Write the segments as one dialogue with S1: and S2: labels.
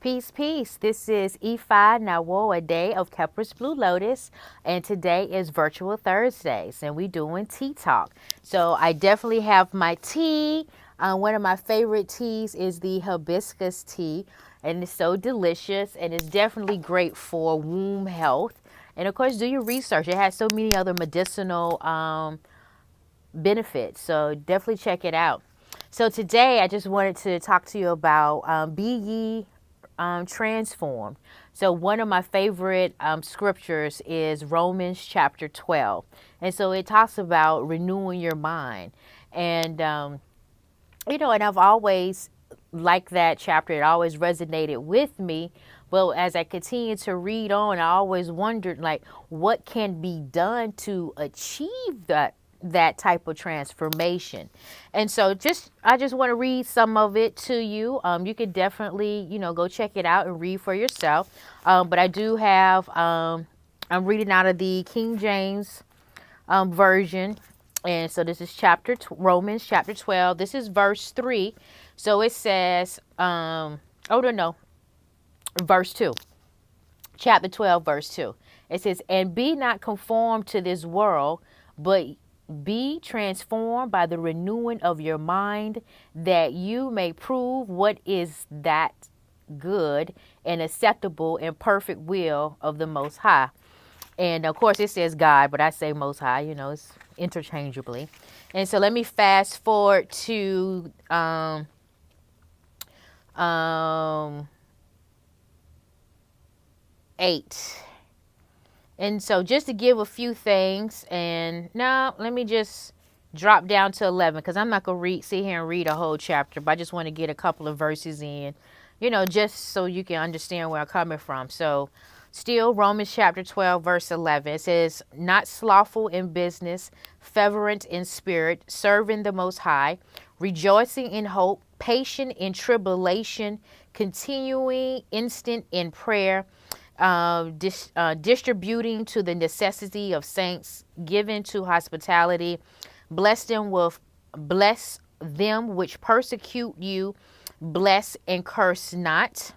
S1: Peace, peace. This is Ifa Nawo, a day of Kepler's Blue Lotus, and today is Virtual Thursdays, and we doing tea talk. So I definitely have my tea. One of my favorite teas is the hibiscus tea, and it's so delicious, and it's definitely great for womb health. And of course, do your research. It has so many other medicinal benefits, so definitely check it out. So today, I just wanted to talk to you about be ye transformed. So one of my favorite scriptures is Romans chapter 12. And so it talks about renewing your mind. And, and I've always liked that chapter. It always resonated with me. But as I continue to read on, I always wondered, like, what can be done to achieve that type of transformation. And so I just want to read some of it to you. You could definitely, go check it out and read for yourself. But I do have, I'm reading out of the King James version. And so this is Romans chapter 12. This is verse 3. So it says, verse 2. Chapter 12, verse 2. It says, and be not conformed to this world, but be transformed by the renewing of your mind, that you may prove what is that good and acceptable and perfect will of the Most High. And of course it says God, but I say Most High, it's interchangeably. And so let me fast forward to 8. And so just to give a few things, and now let me just drop down to 11, because I'm not going to sit here and read a whole chapter, but I just want to get a couple of verses in, just so you can understand where I'm coming from. So still Romans chapter 12, verse 11, it says, not slothful in business, fervent in spirit, serving the Most High, rejoicing in hope, patient in tribulation, continuing instant in prayer, distributing to the necessity of saints, given to hospitality, bless them which persecute you, bless and curse not,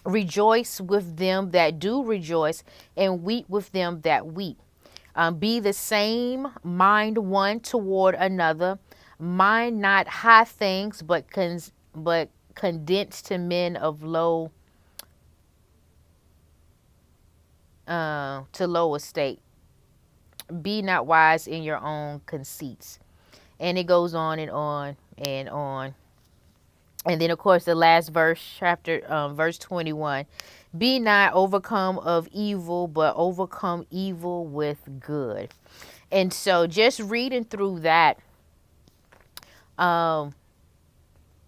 S1: rejoice with them that do rejoice, and weep with them that weep. Be the same mind one toward another, mind not high things, but condense to men of low estate. Be not wise in your own conceits. And it goes on and on and on. And then of course the last verse, verse 21, be not overcome of evil, but overcome evil with good. And so just reading through that, some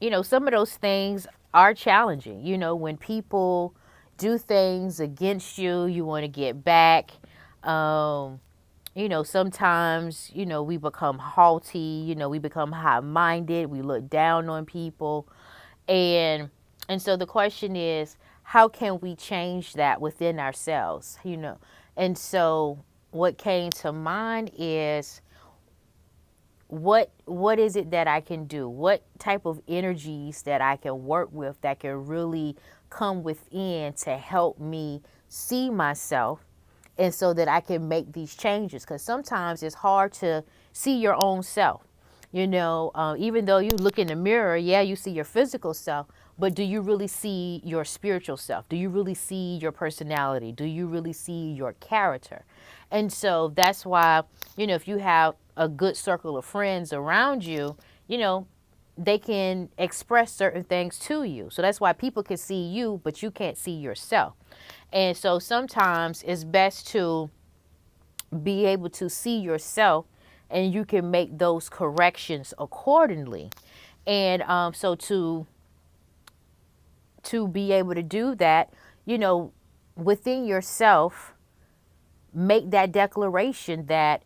S1: of those things are challenging. When people do things against you, you want to get back. Sometimes, we become haughty, we become high-minded, we look down on people. And so the question is, how can we change that within ourselves, And so what came to mind is, what is it that I can do? What type of energies that I can work with that can really come within to help me see myself, and so that I can make these changes? Because sometimes it's hard to see your own self. Even though you look in the mirror, you see your physical self, but do you really see your spiritual self? Do you really see your personality? Do you really see your character? And so that's why, if you have a good circle of friends around you, they can express certain things to you. So that's why people can see you, but you can't see yourself. And so sometimes it's best to be able to see yourself, and you can make those corrections accordingly. And so to be able to do that, within yourself, make that declaration that,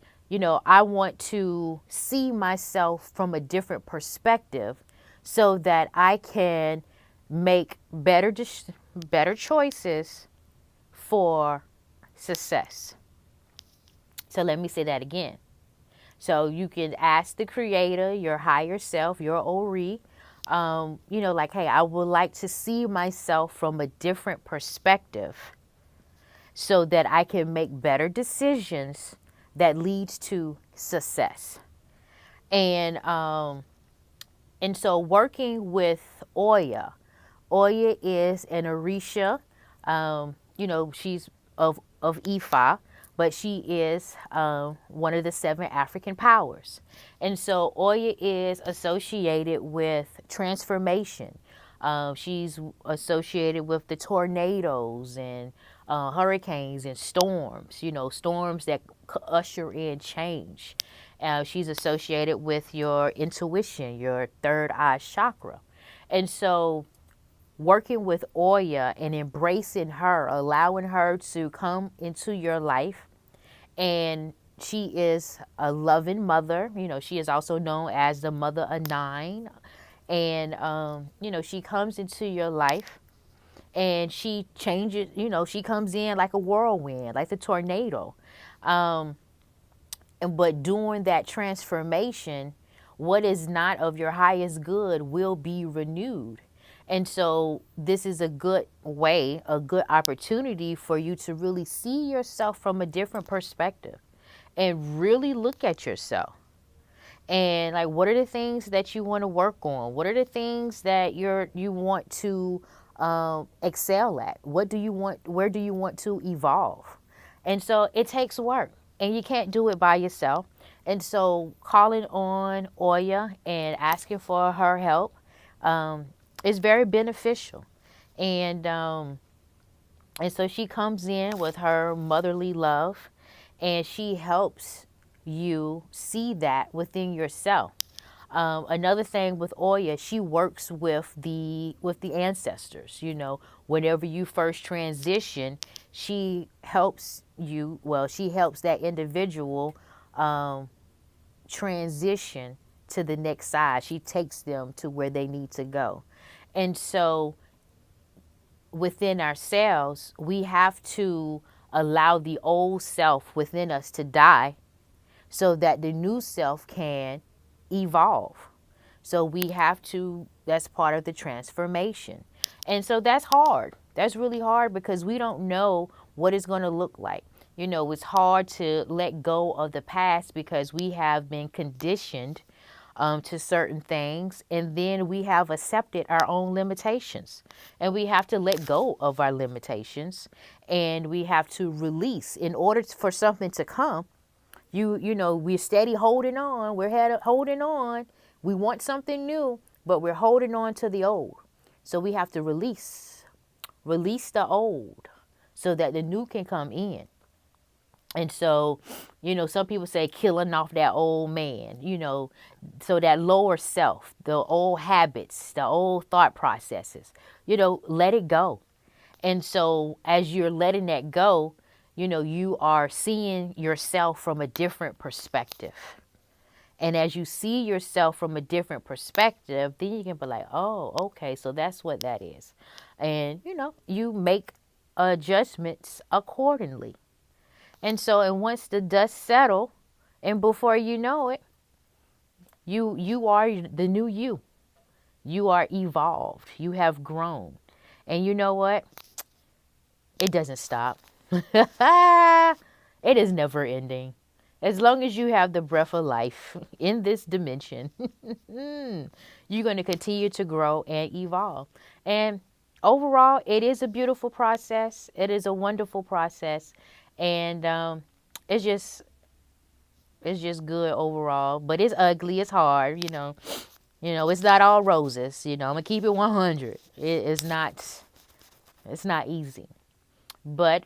S1: I want to see myself from a different perspective, so that I can make better choices for success. So let me say that again. So you can ask the Creator, your higher self, your Ori, like, hey, I would like to see myself from a different perspective so that I can make better decisions that leads to success. And and so working with Oya is an Orisha. She's of Ifa, but she is one of the seven African powers. And so Oya is associated with transformation. She's associated with the tornadoes and hurricanes and storms, storms that usher in change. She's associated with your intuition, your third eye chakra. And so working with Oya and embracing her, allowing her to come into your life. And she is a loving mother. She is also known as the mother of nine. And, she comes into your life and she changes, she comes in like a whirlwind, like the tornado. But during that transformation, what is not of your highest good will be renewed. And so this is a good way, a good opportunity for you to really see yourself from a different perspective and really look at yourself. And like, what are the things that you want to work on? What are the things that you want to excel at? What do you want? Where do you want to evolve? And so it takes work, and you can't do it by yourself. And so calling on Oya and asking for her help is very beneficial. And so she comes in with her motherly love, and she helps you see that within yourself. Another thing with Oya, she works with the ancestors. Whenever you first transition, she helps you. Well, she helps that individual transition to the next side. She takes them to where they need to go. And so within ourselves, we have to allow the old self within us to die so that the new self can evolve. So we have to, that's part of the transformation. And so that's hard. That's really hard because we don't know what it's going to look like. It's hard to let go of the past because we have been conditioned to certain things, and then we have accepted our own limitations, and we have to let go of our limitations, and we have to release in order for something to come. We're steady holding on. Holding on. We want something new, but we're holding on to the old. So we have to release the old so that the new can come in. And so, some people say killing off that old man, so that lower self, the old habits, the old thought processes, let it go. And so as you're letting that go, you are seeing yourself from a different perspective. And as you see yourself from a different perspective, then you can be like, oh, okay, so that's what that is. And, you make adjustments accordingly. And once the dust settle, and before you know it, you are the new you. You are evolved. You have grown. And you know what? It doesn't stop. It is never ending. As long as you have the breath of life in this dimension, you're going to continue to grow and evolve. And overall, it is a beautiful process. It is a wonderful process. And it's just good overall. But it's ugly. It's hard. It's not all roses. I'm gonna keep it 100. It's not easy. But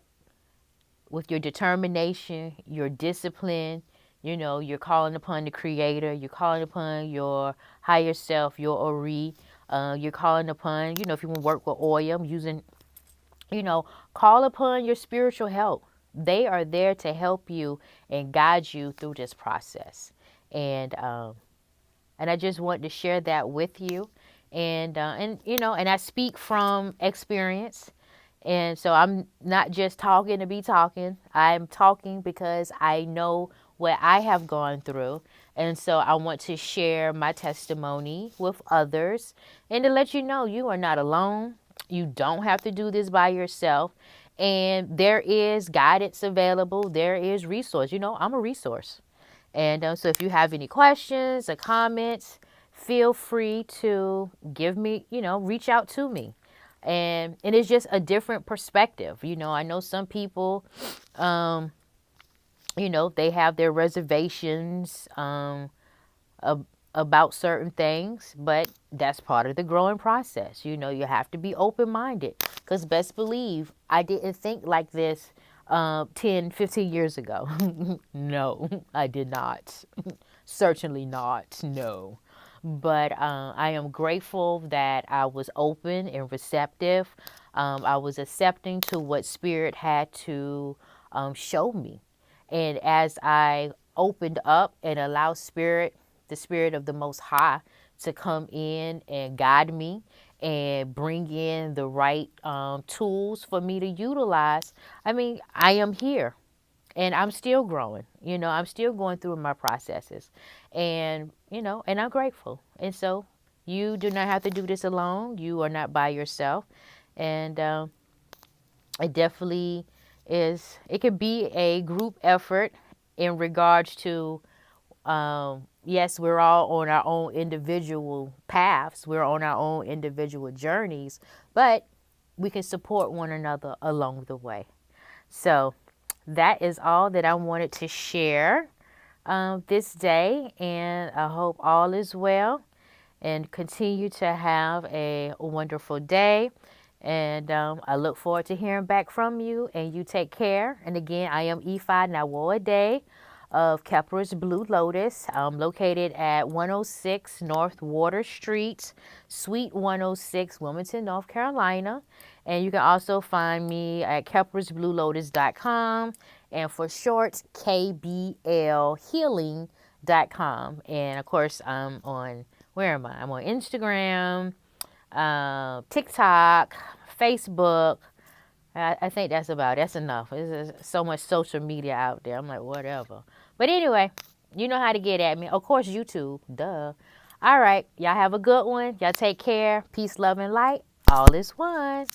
S1: with your determination, your discipline, you're calling upon the Creator, you're calling upon your higher self, your Ori, you're calling upon, if you want to work with Oya, I'm using, call upon your spiritual help. They are there to help you and guide you through this process. And I just want to share that with you. And I speak from experience. And so I'm not just talking to be talking. I'm talking because I know what I have gone through. And so I want to share my testimony with others and to let you know you are not alone. You don't have to do this by yourself. And there is guidance available. There is resource. You know, I'm a resource. And so if you have any questions or comments, feel free to give me, reach out to me. And it's just a different perspective. I know some people, they have their reservations about certain things, but that's part of the growing process. You have to be open-minded because best believe I didn't think like this 10, 15 years ago. No, I did not. Certainly not. No. But I am grateful that I was open and receptive. I was accepting to what Spirit had to show me. And as I opened up and allowed the Spirit of the Most High, to come in and guide me and bring in the right tools for me to utilize, I am here and I'm still growing. I'm still going through my processes, and I'm grateful. And so you do not have to do this alone. You are not by yourself. And it definitely is, it could be a group effort in regards to, yes, we're all on our own individual paths. We're on our own individual journeys, but we can support one another along the way. So that is all that I wanted to share this day, and I hope all is well and continue to have a wonderful day. And I look forward to hearing back from you, and you take care. And again, I am Ifa Nawode of Kepler's Blue Lotus. I'm located at 106 North Water Street, Suite 106, Wilmington, North Carolina. And you can also find me at keplersbluelotus.com, and for short, kblhealing.com. And of course, I'm on, where am I? I'm on Instagram, TikTok, Facebook. I think that's enough. There's so much social media out there. I'm like, whatever. But anyway, you know how to get at me. Of course, YouTube. Duh. All right. Y'all have a good one. Y'all take care. Peace, love, and light. All is one.